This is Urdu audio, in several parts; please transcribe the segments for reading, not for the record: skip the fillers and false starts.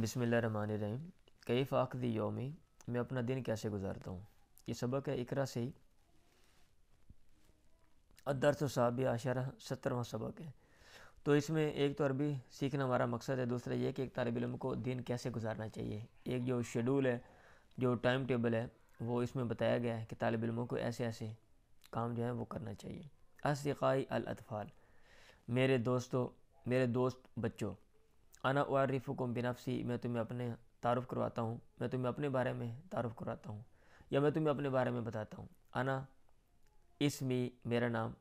بسم اللہ الرحمن الرحیم۔ کیف اقضی یومی، میں اپنا دن کیسے گزارتا ہوں۔ یہ سبق ہے اقرا سے ہی، الدرس السابع عشرہ 17واں سبق ہے۔ تو اس میں ایک تو عربی سیکھنا ہمارا مقصد ہے، دوسرا یہ کہ ایک طالب علم کو دن کیسے گزارنا چاہیے۔ ایک جو شیڈول ہے، جو ٹائم ٹیبل ہے، وہ اس میں بتایا گیا ہے کہ طالب علموں کو ایسے ایسے کام جو ہیں وہ کرنا چاہیے۔ اصدقائی الاطفال، میرے دوست بچوں، انا اعرفکم بنفسی، میں تمہیں اپنے تعارف کرواتا ہوں، میں تمہیں اپنے بارے میں تعارف کرواتا ہوں یا میں تمہیں اپنے بارے میں بتاتا ہوں۔ انا اسمی، میرا نام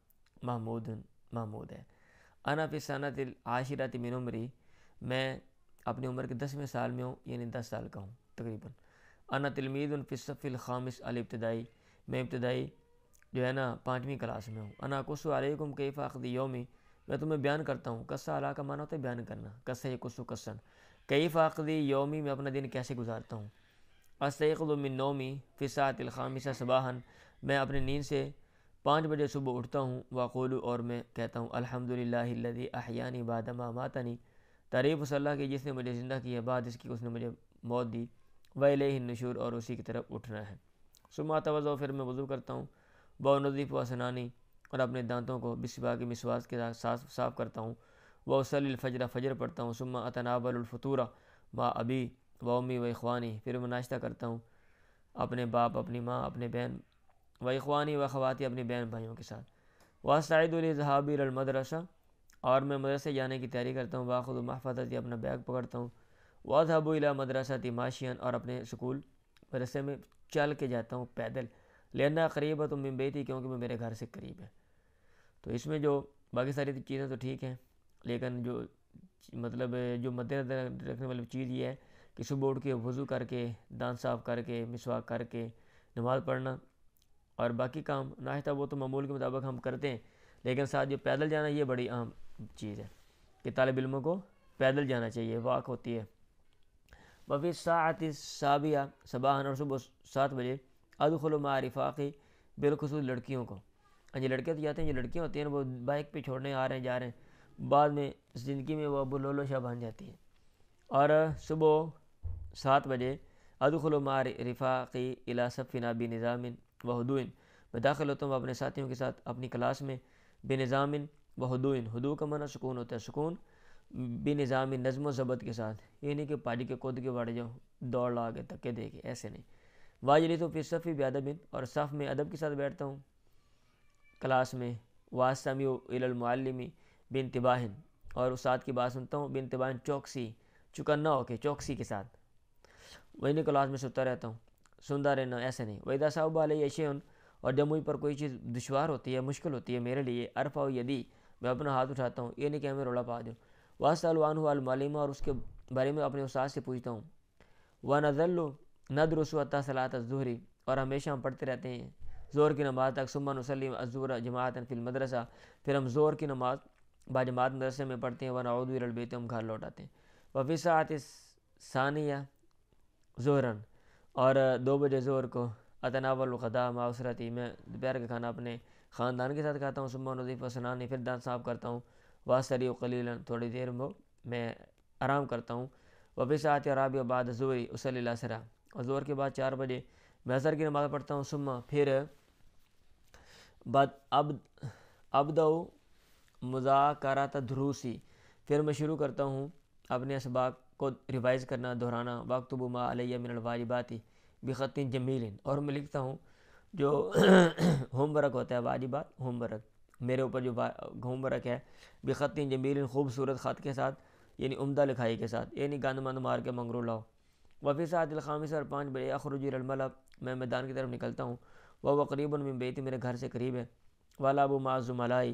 محمود ہے۔ انا فی السنۃ العاشرۃ من عمری، میں اپنی عمر کے 10ویں سال میں ہوں، یعنی 10 سال کا ہوں تقریباً۔ انا تلمید فی الصف الخامس الابتدائی، میں ابتدائی جو ہے نا 5ویں کلاس میں ہوں۔ انا اقص علیکم کیف اقضی یومی، میں تمہیں بیان کرتا ہوں۔ قصہ علی کا معنی ہوتا ہے بیان کرنا، قصہ یقص قصاً۔ کیف اقضی یومی، میں اپنا دن کیسے گزارتا ہوں۔ استیقظ من نومی فی الساعۃ الخامسہ صباحا، میں اپنی نیند سے 5 بجے صبح اٹھتا ہوں۔ واقول، اور میں کہتا ہوں الحمدللہ الذی احیانی بعد ما اماتنی، تعریف اس اللہ کی جس نے مجھے زندہ کیا بعد اس کی اس نے مجھے موت دی۔ والیہ النشور، اور اسی کی طرف اٹھنا ہے۔ ثم اتوضا، پھر میں وضو کرتا ہوں۔ وانظف اسنانی، اور اپنے دانتوں کو بسواک مسواک کے ساتھ صاف کرتا ہوں۔ واصلی الفجر، فجر پڑھتا ہوں۔ ثم اتناول الفطور مع ابی و امی و اخوانی، پھر میں ناشتہ کرتا ہوں اپنے باپ، اپنی ماں، اپنے بہن، و اخوانی و اخواتی، اپنی بہن بھائیوں کے ساتھ۔ واستعد للذهاب الى المدرسہ، اور میں مدرسے جانے کی تیاری کرتا ہوں۔ واخذ محفظتی، اپنا بیگ پکڑتا ہوں۔ واذهب الى مدرستی ماشیا، اور اپنے سکول مدرسے میں چل کے جاتا ہوں، پیدل۔ لأنها قریبۃ من بیتی، کیونکہ وہ میرے گھر سے قریب ہے۔ تو اس میں جو باقی ساری چیزیں تو ٹھیک ہیں، لیکن جو مطلب جو مد نظر رکھنے والی چیز یہ ہے کہ صبح اٹھ کے وضو کر کے، دانت صاف کر کے، مسواک کر کے نماز پڑھنا، اور باقی کام ناشتہ وہ تو معمول کے مطابق ہم کرتے ہیں، لیکن ساتھ جو پیدل جانا یہ بڑی اہم چیز ہے کہ طالب علموں کو پیدل جانا چاہیے، واک ہوتی ہے۔ وفی الساعۃ السابعہ صباحا، اور صبح 7 بجے ادخل مع رفاقی، بالخصوص لڑکیوں کو، جو لڑکے تو جاتے ہیں، جو لڑکیاں ہوتی ہیں وہ بائک پہ چھوڑنے آ رہے ہیں جا رہے ہیں، بعد میں زندگی میں وہ ابو لولو شاہ بن جاتی ہیں۔ اور صبح 7 بجے ادخل مع رفاقی الی صفنا بنظام وہدوء، میں داخل ہوتا ہوں اپنے ساتھیوں کے ساتھ اپنی کلاس میں، بنظام وہدوء، ہدوء کا معنی سکون ہوتا ہے، سکون، بنظام نظم و ضبط کے ساتھ، یہ نہیں کہ پاجی کے کود کے بڑھ جاؤ، دوڑ لا کے تکے دے کے، ایسے نہیں۔ واجلس فی الصف بادب، اور صف میں ادب کے ساتھ بیٹھتا ہوں کلاس میں۔ واستمع الی المعلم بانتباہ، اور استاد کی بات سنتا ہوں، بانتباہ چوکسی، چکنا ہو کے، چوکسی کے ساتھ۔ وہی نہیں کلاس میں سنتا رہتا ہوں، سنتا رہنا ایسے نہیں۔ وَإِذَا صَعُبَ عَلَيَّ شَيْءٌ، اور جب مجھ پر کوئی چیز دشوار ہوتی ہے، مشکل ہوتی ہے میرے لیے، ارفع یدی، میں اپنا ہاتھ اٹھاتا ہوں، یہ نہیں کہ ہمیں رولا پا دوں۔ وَأَسْأَلُ عَنْهُ الْمُعَلِّمَ، اور اس کے بارے میں اپنے استاد سے پوچھتا ہوں۔ وَنَظَلُّ نَدْرُسُ حَتَّى صَلَاةَ الظُّهْرِ، اور ہمیشہ ہم پڑھتے رہتے ہیں ظہر کی نماز تک۔ ثم نصلی الظہر جماعۃ فی المدرسہ، پھر ہم ظہر کی نماز باجماعت مدرسے میں پڑھتے ہیں۔ ونعود الی البیت، ہم گھر لوٹ آتے ہیں۔ وفی الساعۃ الثانیہ ظہرا، اور 2 بجے ظہر کو، اتناول الغداء مع اسرتی، میں دوپہر کا کھانا اپنے خاندان کے ساتھ کھاتا ہوں۔ ثم نظیف اسنانی، پھر دانت صاف کرتا ہوں۔ واستریح قلیلا، تھوڑی دیر میں آرام کرتا ہوں۔ وفی الساعۃ الرابعہ بعد الظہر اصلی العصر، اور ظہر کے بعد 4 بجے میں عصر کی نماز پڑھتا ہوں۔ ثم پھر ابدأ مذاکرۃ دروسی، پھر میں شروع کرتا ہوں اپنے اسباق کو ریوائز کرنا، دہرانا۔ واکتب ما علیہ من الواجبات بخط جمیل، اور میں لکھتا ہوں جو ہوم ورک ہوتا ہے، واجبات ہوم ورک، میرے اوپر جو ہوم ورک ہے، بخط جمیل، خوبصورت خط کے ساتھ، یعنی عمدہ لکھائی کے ساتھ، یعنی گند مند مار کے منگرو لاؤ۔ وفی الساعۃ الخامسہ، اور 5 بجے اخرج الی الملعب، میں میدان کی طرف نکلتا ہوں۔ وہ قریب من بیتی، میرے گھر سے قریب ہے۔ والعب مع الزملاء،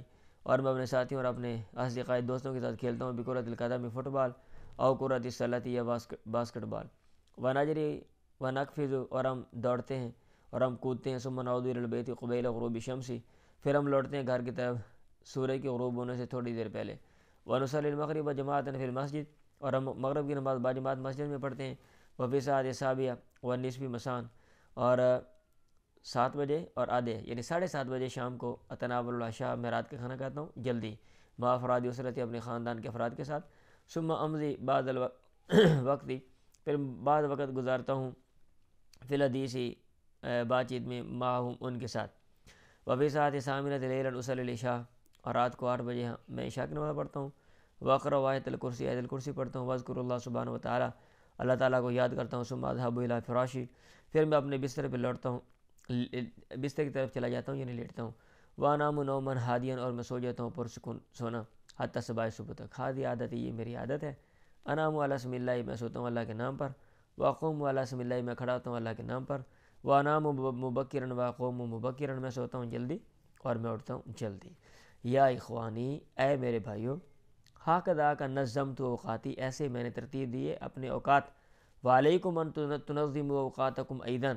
اور میں اپنے ساتھیوں اور اپنے اصدقاء دوستوں کے ساتھ کھیلتا ہوں۔ بکرۃ القدم، فٹ بال، او کرۃ السلۃ، یا باسکٹ بال۔ ونجری ونقفز، اور ہم دوڑتے ہیں اور ہم کودتے ہیں۔ ثم نعود الی البیت قبیل غروب الشمس، پھر ہم لوٹتے ہیں گھر کی طرف سورج کے غروب ہونے سے تھوڑی دیر پہلے۔ ونصلی المغرب جماعۃ فی المسجد، اور ہم مغرب کی نماز باجماعت مسجد میں پڑھتے ہیں۔ وفی الساعۃ السابعہ والنصف مساء، اور 7 بجے اور آدھے، یعنی 7:30 بجے شام کو، اتناول العشاء، میں رات کا کھانا کھاتا ہوں جلدی، مع افراد اسرتی، اپنے خاندان کے افراد کے ساتھ۔ ثم امضی بعد الوقت پھر بعض وقت گزارتا ہوں فی الحدیثی بات چیت میں معہم ان کے ساتھ. وفی ساتھ ثامنۃ لیلا اصلی العشاء، اور رات کو 8 بجے میں عشاء کی نماز پڑھتا ہوں. واقرأ آیت الکرسی، آیت الکرسی پڑھتا ہوں. واذکر اللہ سبحانہ وتعالی، اللہ تعالیٰ کو یاد کرتا ہوں. ثم اذهب الی فراشی، پھر میں اپنے بستر پہ لوٹتا ہوں، بستر کی طرف چلا جاتا ہوں یعنی لیٹتا ہوں. وانام نوما ہادیا، اور میں سو جاتا ہوں پرسکون سونا. حتی صبح صبح تک. ہادی عادت، یہ میری عادت ہے. انام علی اسم اللہ، میں سوتا ہوں اللہ کے نام پر. واقوم علی اسم اللہ، میں کھڑا ہوتا ہوں اللہ کے نام پر. وانام مبکرا واقوم مبکرا، میں سوتا ہوں جلدی اور میں اٹھتا ہوں جلدی. یا اخوانی، اے میرے بھائیو، ہاکذا کا نظمت اوقاتی، ایسے میں نے ترتیب دیے اپنے اوقات. وعلیکم ان تنظموا اوقاتکم ایضا،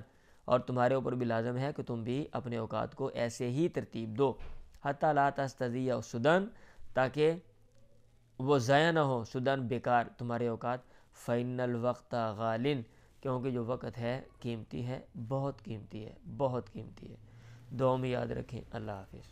اور تمہارے اوپر بھی لازم ہے کہ تم بھی اپنے اوقات کو ایسے ہی ترتیب دو. حتی لا تستضیعوا سدن، تاکہ وہ ضائع نہ ہو سدن بیکار تمہارے اوقات. فإن الوقت غال، کیونکہ جو وقت ہے قیمتی ہے، بہت قیمتی ہے، بہت قیمتی ہے. دعاؤں میں یاد رکھیں. اللہ حافظ.